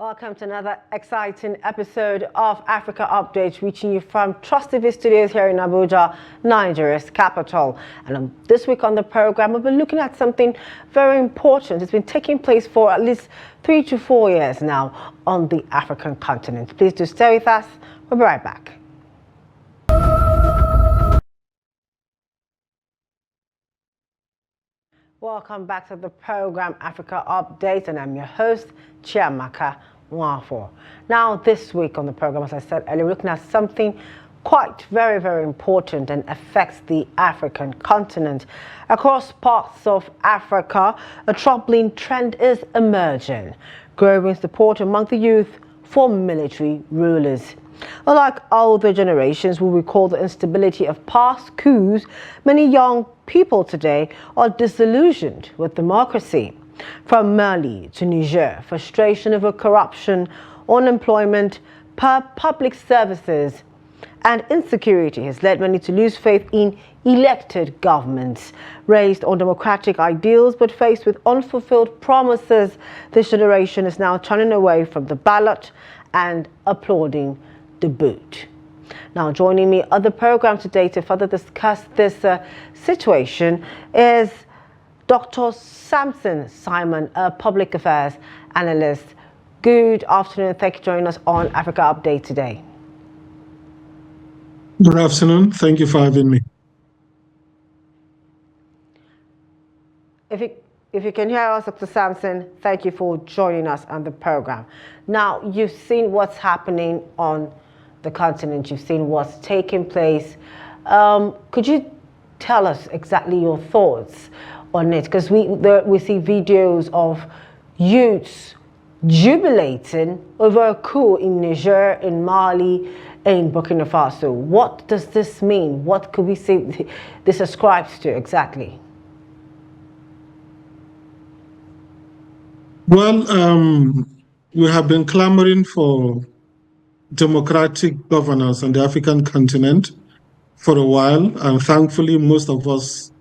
Welcome to another exciting episode of Africa Updates, reaching you from Trust TV studios here in Abuja, Nigeria's capital. And this week on the program, we'll be looking at something very important. It's been taking place for at least 3 to 4 years now on the African continent. Please do stay with us. We'll be right back. Welcome back to the program Africa Update, and I'm your host, Chiamaka Nwafor. Now, this week on the program, as I said earlier, we're looking at something quite very important and affects the African continent. Across parts of Africa, a troubling trend is emerging, growing support among the youth for military rulers. Unlike older generations who recall the instability of past coups, many young people today are disillusioned with democracy. From Mali to Niger, frustration over corruption, unemployment, public services, and insecurity has led many to lose faith in elected governments. Raised on democratic ideals but faced with unfulfilled promises, this generation is now turning away from the ballot and applauding the boot. Now, joining me on the program today to further discuss this situation is Dr. Samson Simon, a public affairs analyst. Good afternoon. Thank you for joining us on Africa Update today. Good afternoon. Thank you for having me. If you can hear us, Dr. Samson, thank you for joining us on the program. Now, you've seen what's happening on the continent. You've seen what's taking place. Could you tell us exactly your thoughts on it? Because we see videos of youths jubilating over a coup in Niger, in Mali, in Burkina Faso. What does this mean? What could we say this ascribes to exactly? Well, we have been clamoring for democratic governance on the African continent for a while, and thankfully most of us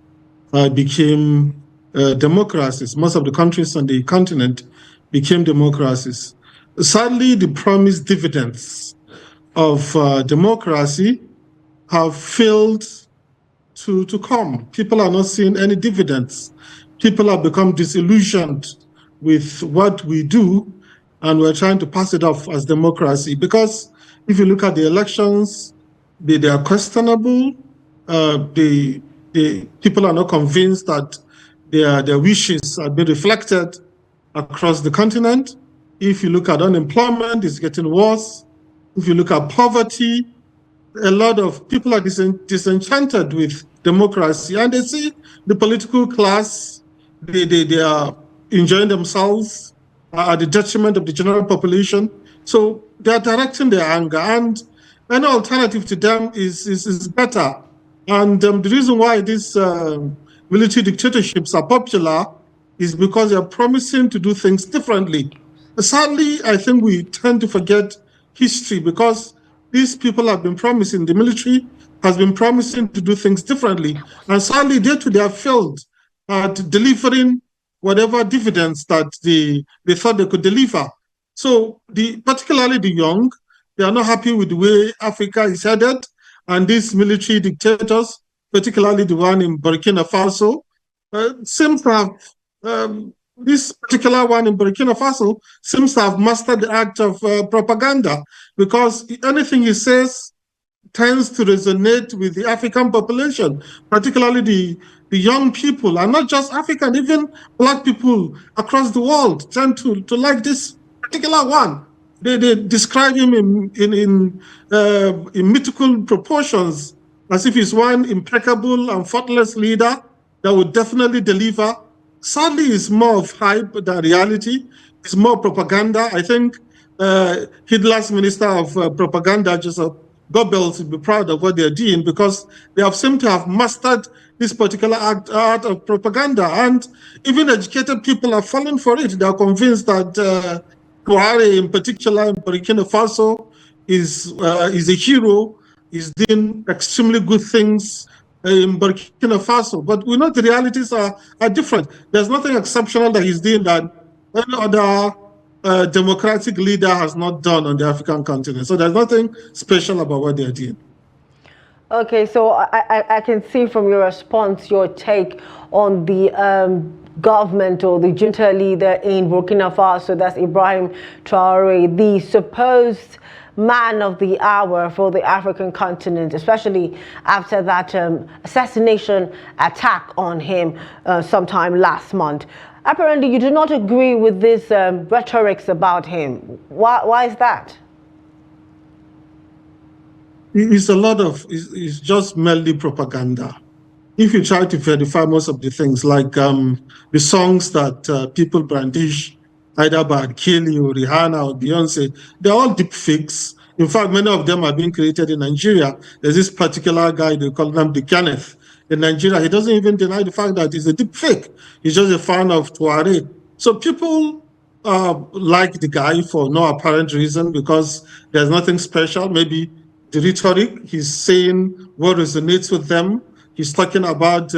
became democracies. Most of the countries on the continent became democracies. Sadly, the promised dividends of democracy have failed to come. People are not seeing any dividends. People have become disillusioned with what we do, and we're trying to pass it off as democracy. Because if you look at the elections, they are questionable. The people are not convinced that their wishes are being reflected across the continent. If you look at unemployment, it's getting worse. If you look at poverty, a lot of people are disenchanted with democracy, and they see the political class, they are enjoying themselves at the detriment of the general population. So they are directing their anger, and an alternative to them is better. And the reason why these military dictatorships are popular is because they are promising to do things differently. Sadly, I think we tend to forget history, because these people have been promising, the military has been promising to do things differently. And sadly, they have failed at delivering whatever dividends that they thought they could deliver. So particularly the young, they are not happy with the way Africa is headed, and these military dictators, particularly the one in Burkina Faso, seems to have, this particular one in Burkina Faso seems to have mastered the act of propaganda, because anything he says tends to resonate with the African population, particularly the young people, and not just African, even Black people across the world tend to like this particular one. They describe him in mythical proportions, as if he's one impeccable and faultless leader that would definitely deliver. Sadly, it's more of hype than reality. It's more propaganda. I think Hitler's minister of propaganda, Joseph Goebbels, would be proud of what they're doing, because they have seemed to have mastered this particular art of propaganda. And even educated people are falling for it. They are convinced that Buhari, in particular in Burkina Faso, is a hero, is doing extremely good things in Burkina Faso. But we know the realities are different. There's nothing exceptional that he's doing that any other democratic leader has not done on the African continent. So there's nothing special about what they're doing. Okay, so I can see from your response, your take on the government or the junta leader in Burkina Faso, that's Ibrahim Traore, the supposed man of the hour for the African continent, especially after that assassination attack on him sometime last month. Apparently, you do not agree with these rhetorics about him. Why is that? It's just merely propaganda. If you try to verify most of the things, like the songs that people brandish, either by Kelly or Rihanna or Beyonce, they're all deep fakes. In fact, many of them are being created in Nigeria. There's this particular guy, they call him the Kenneth. In Nigeria, he doesn't even deny the fact that he's a deep fake. He's just a fan of Tuareg. So people like the guy for no apparent reason, because there's nothing special. Maybe the rhetoric, he's saying what resonates with them. He's talking about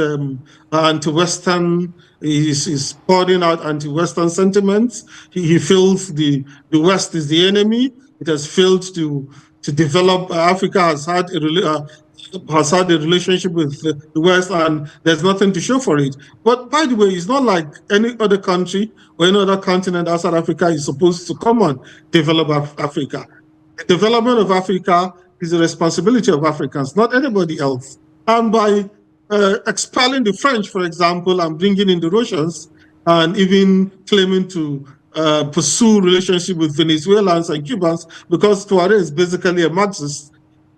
anti-Western, he's pouring out anti-Western sentiments. He feels the West is the enemy. It has failed to develop. Africa has had a relationship with the West, and there's nothing to show for it. But by the way, it's not like any other country or any other continent outside Africa is supposed to come and develop Africa. The development of Africa is the responsibility of Africans, not anybody else. And by expelling the French, for example, and bringing in the Russians, and even claiming to pursue relationship with Venezuelans and Cubans, because Tuareg is basically a Marxist,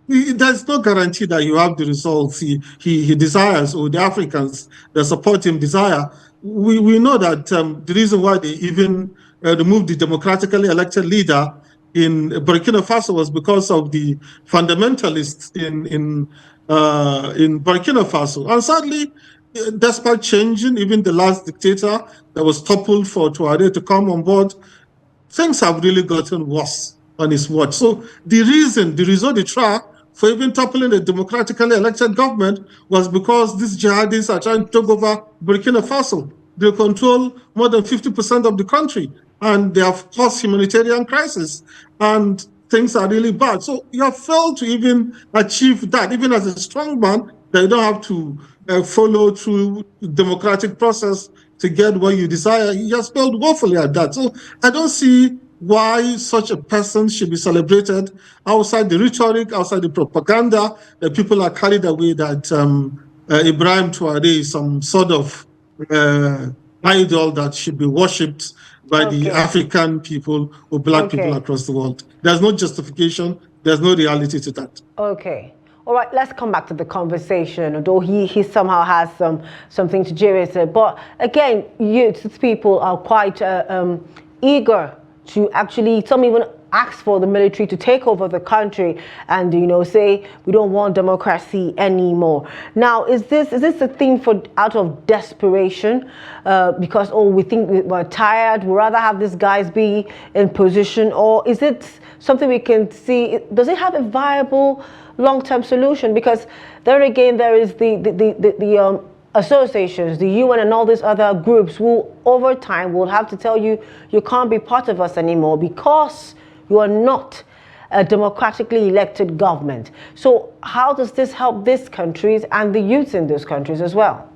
there's no guarantee that you have the results he desires, or the Africans that support him desire. We know that the reason why they even removed the democratically elected leader in Burkina Faso was because of the fundamentalists in Burkina Faso. And sadly, despite changing, even the last dictator that was toppled for Tuareg to come on board, things have really gotten worse on his watch. So the result they try for even toppling a democratically elected government was because these jihadis are trying to take over Burkina Faso. They control more than 50% of the country, and they have caused humanitarian crisis, and things are really bad. So you have failed to even achieve that. Even as a strong man, that you don't have to follow through the democratic process to get what you desire. You have failed woefully at that. So I don't see why such a person should be celebrated outside the rhetoric, outside the propaganda, that people are carried away that Ibrahim Traore is some sort of idol that should be worshipped by the African people or black people across the world. There's no justification. There's no reality to that. Okay. All right, let's come back to the conversation, although he somehow has something to do with it. But again, youth people are quite eager to actually, some even ask for the military to take over the country and, say we don't want democracy anymore. Now, is this a thing out of desperation? Because, we think we're tired, we'd rather have these guys be in position? Or is it something we can see? Does it have a viable long-term solution? Because there again, there is the associations, the UN and all these other groups who over time will have to tell you can't be part of us anymore because you are not a democratically elected government. So how does this help these countries and the youth in those countries as well?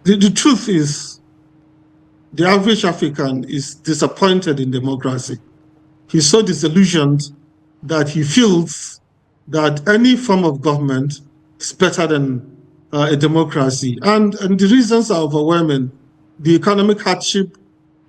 The truth is, the average African is disappointed in democracy. He's so disillusioned that he feels that any form of government is better than a democracy. And the reasons are overwhelming. The economic hardship,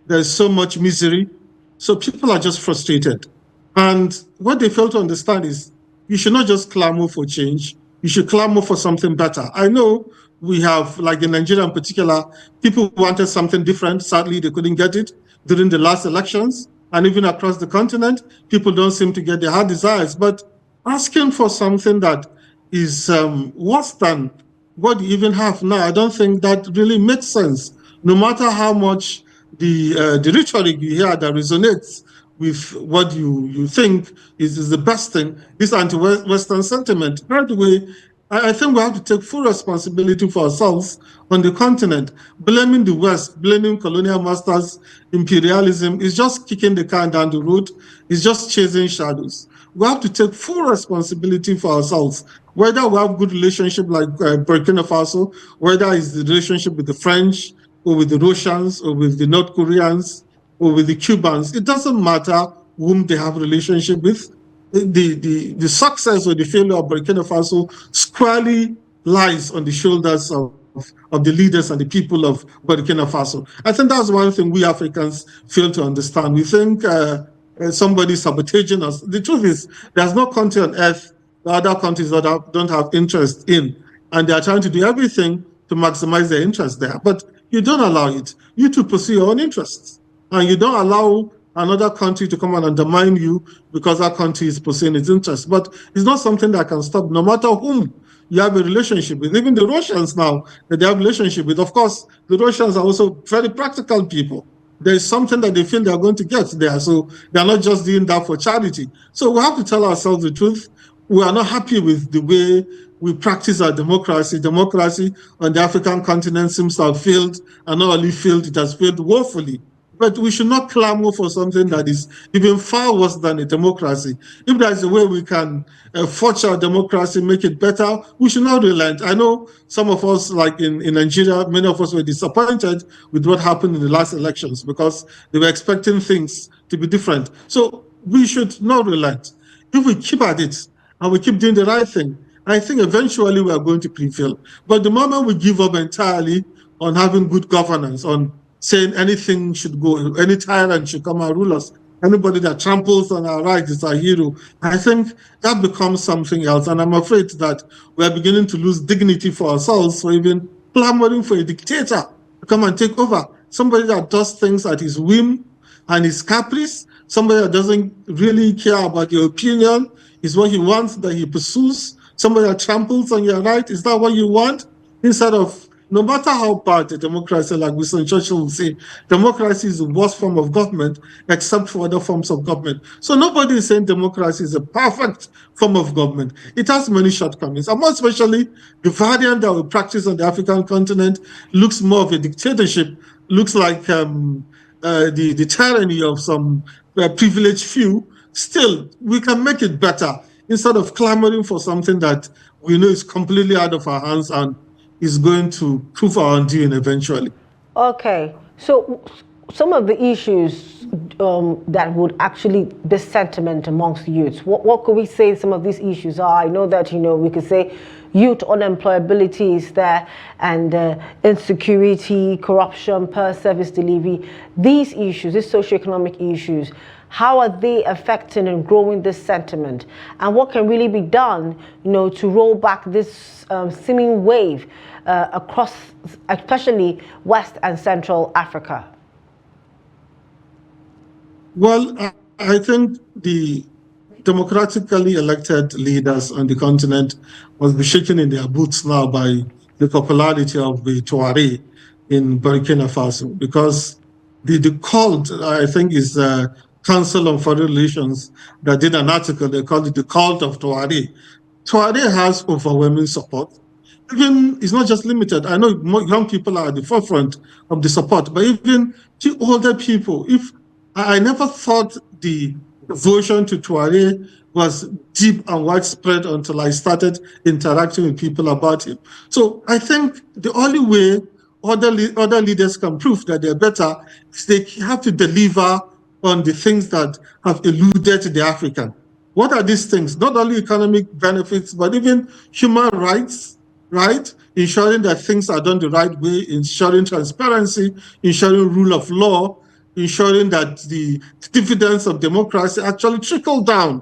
there's so much misery. So people are just frustrated. And what they fail to understand is you should not just clamor for change. You should clamor for something better. I know we have, like in Nigeria in particular, people wanted something different. Sadly, they couldn't get it during the last elections. And even across the continent, people don't seem to get their heart desires. But asking for something that is worse than what you even have now, I don't think that really makes sense. No matter how much the rhetoric you hear that resonates with what you think is the best thing, this anti-Western sentiment. By the way, I think we have to take full responsibility for ourselves on the continent. Blaming the West, blaming colonial masters, imperialism is just kicking the can down the road. It's just chasing shadows. We have to take full responsibility for ourselves. Whether we have good relationship like Burkina Faso, whether it's the relationship with the French or with the Russians or with the North Koreans or with the Cubans, it doesn't matter whom they have relationship with. The success or the failure of Burkina Faso squarely lies on the shoulders of the leaders and the people of Burkina Faso. I think that's one thing we Africans fail to understand. We think somebody sabotaging us. The truth is, there's no country on earth that other countries that don't have interest in, and they are trying to do everything to maximize their interest there. But you don't allow it. You to pursue your own interests, and you don't allow another country to come and undermine you because that country is pursuing its interests. But it's not something that can stop, no matter whom you have a relationship with. Even the Russians now that they have a relationship with, of course, the Russians are also very practical people. There is something that they feel they're going to get there. So they're not just doing that for charity. So we have to tell ourselves the truth. We are not happy with the way we practice our democracy. Democracy on the African continent seems to have failed, and not only failed, it has failed woefully. But we should not clamor for something that is even far worse than a democracy. If there's a way we can forge our democracy, make it better, we should not relent. I know some of us, like in Nigeria, many of us were disappointed with what happened in the last elections because they were expecting things to be different. So we should not relent. If we keep at it and we keep doing the right thing, I think eventually we are going to prevail. But the moment we give up entirely on having good governance, on saying anything should go, any tyrant should come and rule us, anybody that tramples on our rights is our hero, I think that becomes something else. And I'm afraid that we're beginning to lose dignity for ourselves for even clamoring for a dictator to come and take over. Somebody that does things at his whim and his caprice, somebody that doesn't really care about your opinion, is what he wants that he pursues. Somebody that tramples on your right, is that what you want? Instead of, no matter how bad the democracy, like Winston Churchill would say, democracy is the worst form of government except for other forms of government. So nobody is saying democracy is a perfect form of government. It has many shortcomings, and more especially the variant that we practice on the African continent looks more of a dictatorship, looks like the tyranny of some privileged few. Still, we can make it better instead of clamoring for something that we know is completely out of our hands and is going to prove our undoing eventually. Okay, so some of the issues that would actually this sentiment amongst youths, what could we say some of these issues are? I know that, we could say youth unemployability is there, and insecurity, corruption, per service delivery. These issues, these socioeconomic issues, how are they affecting and growing this sentiment? And what can really be done, to roll back this seeming wave across, especially West and Central Africa? Well, I think the democratically elected leaders on the continent must be shaken in their boots now by the popularity of the Tuareg in Burkina Faso, because the cult, I think, is Council on Foreign Relations that did an article. They called it the cult of Tuareg. Tuareg has overwhelming support. Even it's not just limited. I know young people are at the forefront of the support, but even to older people, if I never thought the devotion to Tuareg was deep and widespread until I started interacting with people about it. So I think the only way other leaders can prove that they're better is they have to deliver on the things that have eluded the African. What are these things? Not only economic benefits, but even human rights, right? Ensuring that things are done the right way, ensuring transparency, ensuring rule of law, ensuring that the dividends of democracy actually trickle down,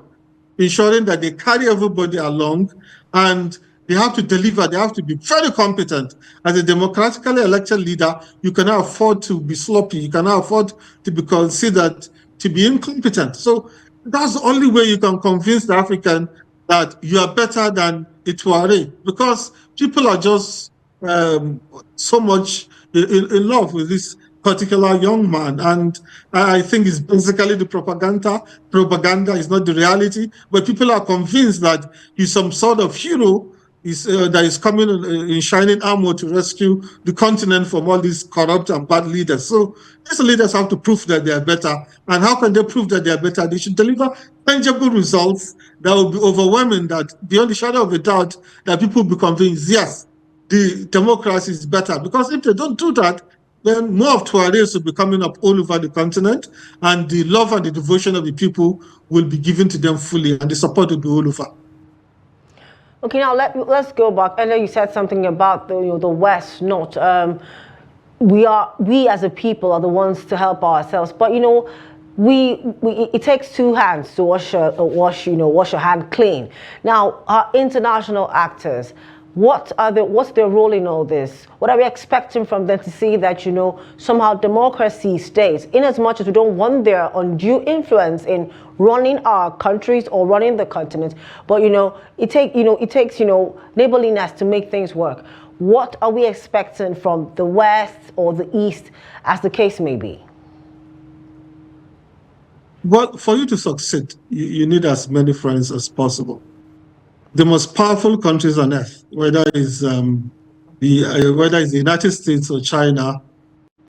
ensuring that they carry everybody along, and they have to deliver. They have to be very competent. As a democratically elected leader, you cannot afford to be sloppy. You cannot afford to be considered to be incompetent. So that's the only way you can convince the African that you are better than a Tuareg, because people are just so much in love with this particular young man. And I think it's basically the propaganda. Propaganda is not the reality, but people are convinced that he's some sort of hero, that is coming in shining armor to rescue the continent from all these corrupt and bad leaders. So these leaders have to prove that they are better. And how can they prove that they are better? They should deliver tangible results that will be overwhelming, that beyond the shadow of a doubt, that people will be convinced, yes, the democracy is better. Because if they don't do that, then more of Tuaregs will be coming up all over the continent, and the love and the devotion of the people will be given to them fully, and the support will be all over. Okay, now let's go back. I know you said something about the West not. We as a people are the ones to help ourselves, but it takes two hands to wash your hand clean. Now, our international actors, what's their role in all this? What are we expecting from them to see that somehow democracy stays, in as much as we don't want their undue influence in running our countries or running the continent, but it takes neighborliness to make things work. What are we expecting from the West or the East, as the case may be? Well, for you to succeed, you need as many friends as possible. The most powerful countries on earth, whether it's the United States or China,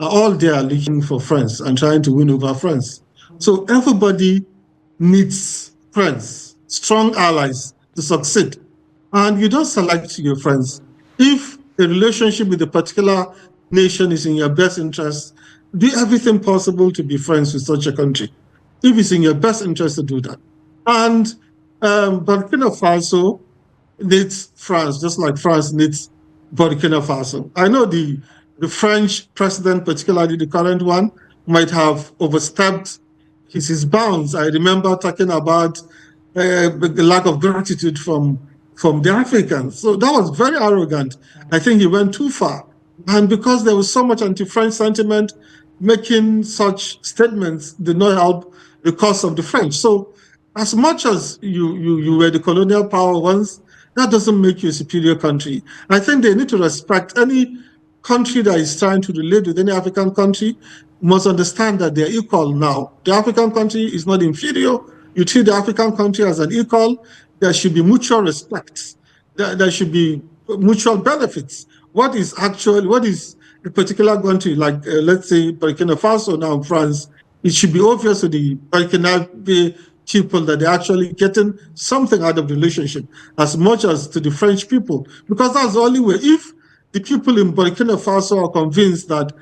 are all there looking for friends and trying to win over friends. So everybody needs friends, strong allies to succeed. And you don't select your friends. If a relationship with a particular nation is in your best interest, do everything possible to be friends with such a country, if it's in your best interest to do that. And Burkina Faso needs France, just like France needs Burkina Faso. I know the French president, particularly the current one, might have overstepped his bounds. I remember talking about the lack of gratitude from the Africans. So that was very arrogant. I think he went too far. And because there was so much anti-French sentiment, making such statements did not help the cause of the French. So as much as you were the colonial power once, that doesn't make you a superior country. I think they need to respect any country that is trying to relate with any African country, must understand that they're equal now. The African country is not inferior. You treat the African country as an equal. There should be mutual respect. There should be mutual benefits. What is a particular country, like let's say Burkina Faso now, France, it should be obvious to the Burkina people that they're actually getting something out of the relationship as much as to the French people, because that's the only way. If the people in Burkina Faso are convinced that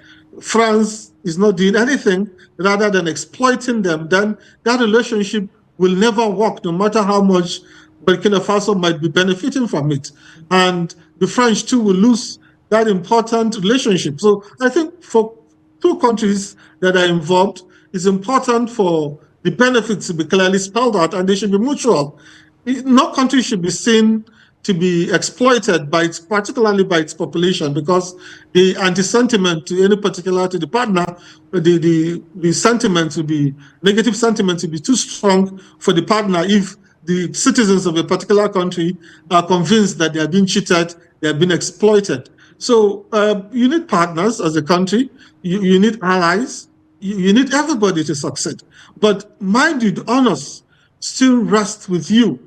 France is not doing anything rather than exploiting them, then that relationship will never work, no matter how much Burkina Faso might be benefiting from it. And the French too will lose that important relationship. So I think for two countries that are involved, it's important for the benefits to be clearly spelled out, and they should be mutual. No country should be seen to be exploited particularly by its population, because the anti-sentiment to any particular, to the partner, the sentiment will be, negative sentiment will be too strong for the partner if the citizens of a particular country are convinced that they are being cheated, they are being exploited. So you need partners as a country, you need allies, you need everybody to succeed. But mind you, the honors still rest with you.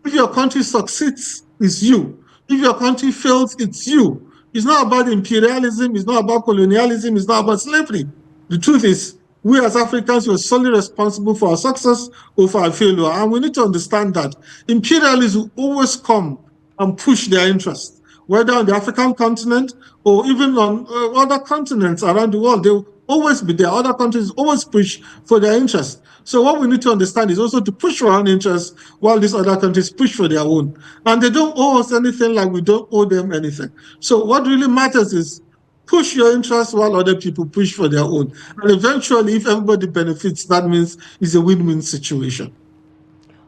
If your country succeeds, it's you. If your country fails, it's you. It's not about imperialism, it's not about colonialism, it's not about slavery. The truth is, we as Africans were solely responsible for our success or for our failure. And we need to understand that imperialists will always come and push their interests, whether on the African continent or even on other continents around the world. They will always be there. Other countries always push for their interests. So what we need to understand is also to push for our own interests while these other countries push for their own. And they don't owe us anything like we don't owe them anything. So what really matters is push your interests while other people push for their own. And eventually, if everybody benefits, that means it's a win-win situation.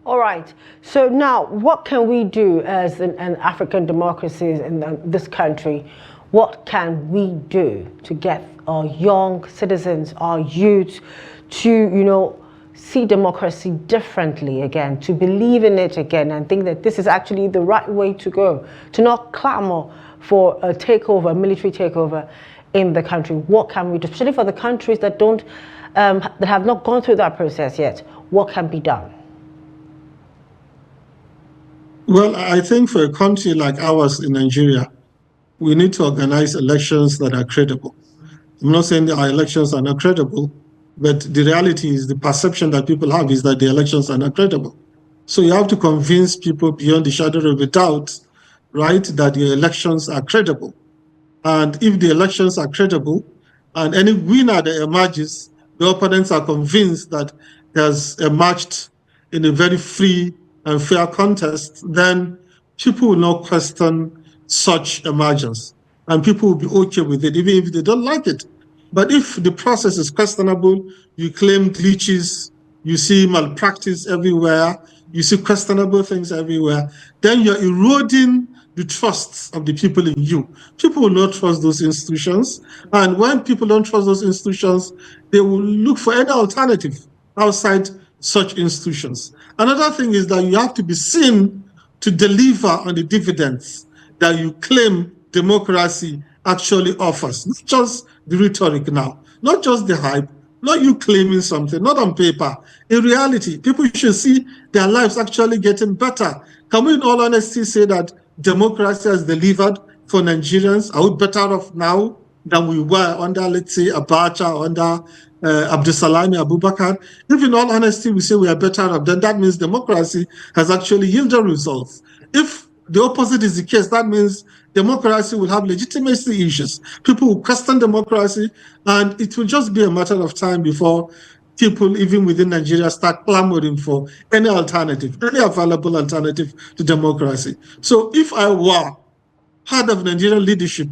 All right. So now, what can we do as an African democracies in this country? What can we do to get our young citizens, our youth, to see democracy differently again, to believe in it again, and think that this is actually the right way to go, to not clamor for a takeover, a military takeover in the country? What can we do, especially for the countries that that have not gone through that process yet? What can be done? Well, I think for a country like ours in Nigeria, we need to organize elections that are credible. I'm not saying that our elections are not credible, but the reality is the perception that people have is that the elections are not credible. So you have to convince people beyond the shadow of a doubt, right, that the elections are credible. And if the elections are credible and any winner that emerges, the opponents are convinced that has emerged in a very free and fair contest, then people will not question such emergence. And people will be okay with it, even if they don't like it. But if the process is questionable, you claim glitches, you see malpractice everywhere, you see questionable things everywhere, then you're eroding the trust of the people in you. People will not trust those institutions. And when people don't trust those institutions, they will look for any alternative outside such institutions. Another thing is that you have to be seen to deliver on the dividends that you claim democracy actually offers. Not just the rhetoric now, not just the hype, not you claiming something, not on paper. In reality, people should see their lives actually getting better. Can we in all honesty say that democracy has delivered for Nigerians? Are we better off now than we were under, let's say, Abacha, or under Abdusalami Abubakar? If in all honesty we say we are better off, then that means democracy has actually yielded results. If the opposite is the case, that means democracy will have legitimacy issues. People will question democracy, and it will just be a matter of time before people, even within Nigeria, start clamoring for any alternative, any available alternative to democracy. So if I were part of Nigerian leadership,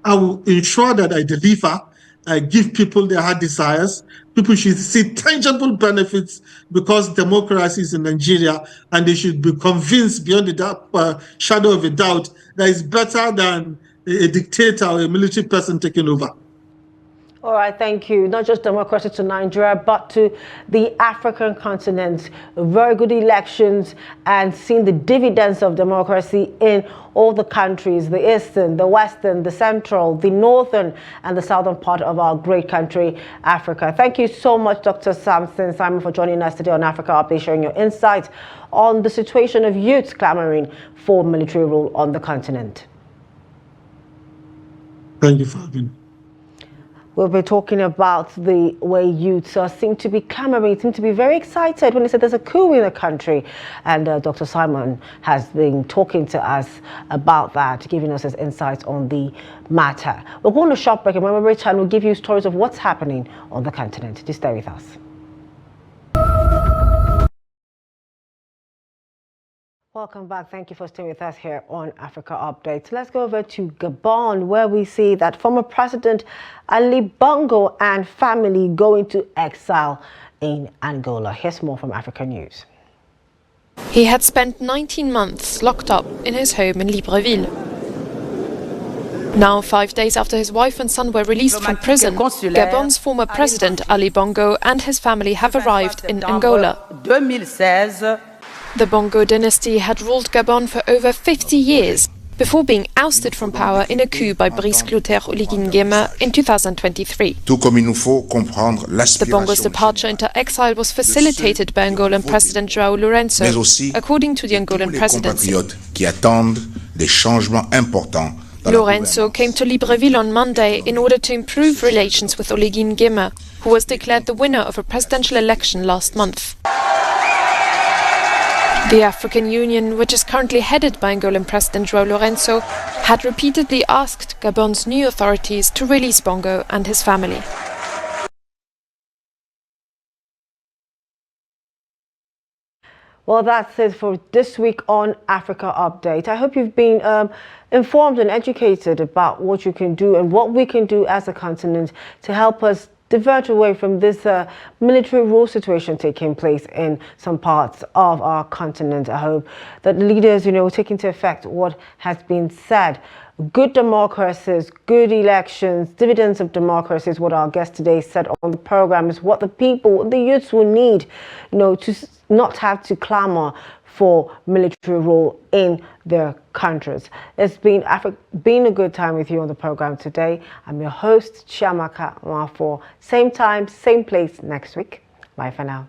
I will ensure that I deliver, I give people their heart desires. People should see tangible benefits because democracy is in Nigeria, and they should be convinced beyond the shadow of a doubt that it's better than a dictator or a military person taking over. All right, thank you. Not just democracy to Nigeria, but to the African continent. Very good elections and seeing the dividends of democracy in all the countries, the eastern, the western, the central, the northern, and the southern part of our great country, Africa. Thank you so much, Dr. Samson Simon, for joining us today on Africa Update, sharing your insights on the situation of youths clamoring for military rule on the continent. Thank you for having me. We'll be talking about the way youths seem to be clamoring, seem to be very excited when they said there's a coup in the country. And Dr. Simon has been talking to us about that, giving us his insights on the matter. We're going to a short break, and when we return, we'll give you stories of what's happening on the continent. Just stay with us. Welcome back. Thank you for staying with us here on Africa Update. Let's go over to Gabon, where we see that former President Ali Bongo and family go into exile in Angola. Here's more from Africa News. He had spent 19 months locked up in his home in Libreville. Now, 5 days after his wife and son were released from prison, Gabon's former president Ali Bongo and his family have arrived in Angola. The Bongo dynasty had ruled Gabon for over 50 years before being ousted from power in a coup by Brice Clotaire Oligui Nguema in 2023. The Bongo's departure into exile was facilitated by Angolan President João Lourenço, according to the Angolan presidency. Lourenço came to Libreville on Monday in order to improve relations with Oligui Nguema, who was declared the winner of a presidential election last month. The African Union, which is currently headed by Angolan President João Lourenço, had repeatedly asked Gabon's new authorities to release Bongo and his family. Well, that's it for this week on Africa Update. I hope you've been informed and educated about what you can do and what we can do as a continent to help us divert away from this military rule situation taking place in some parts of our continent. I hope that leaders, will take into effect what has been said. Good democracies, good elections, dividends of democracy is what our guest today said on the program, is what the people, the youths will need, to not have to clamor for military rule in their countries. It's been a good time with you on the program today. I'm your host, Chiamaka Nwafor. Same time, same place next week. Bye for now.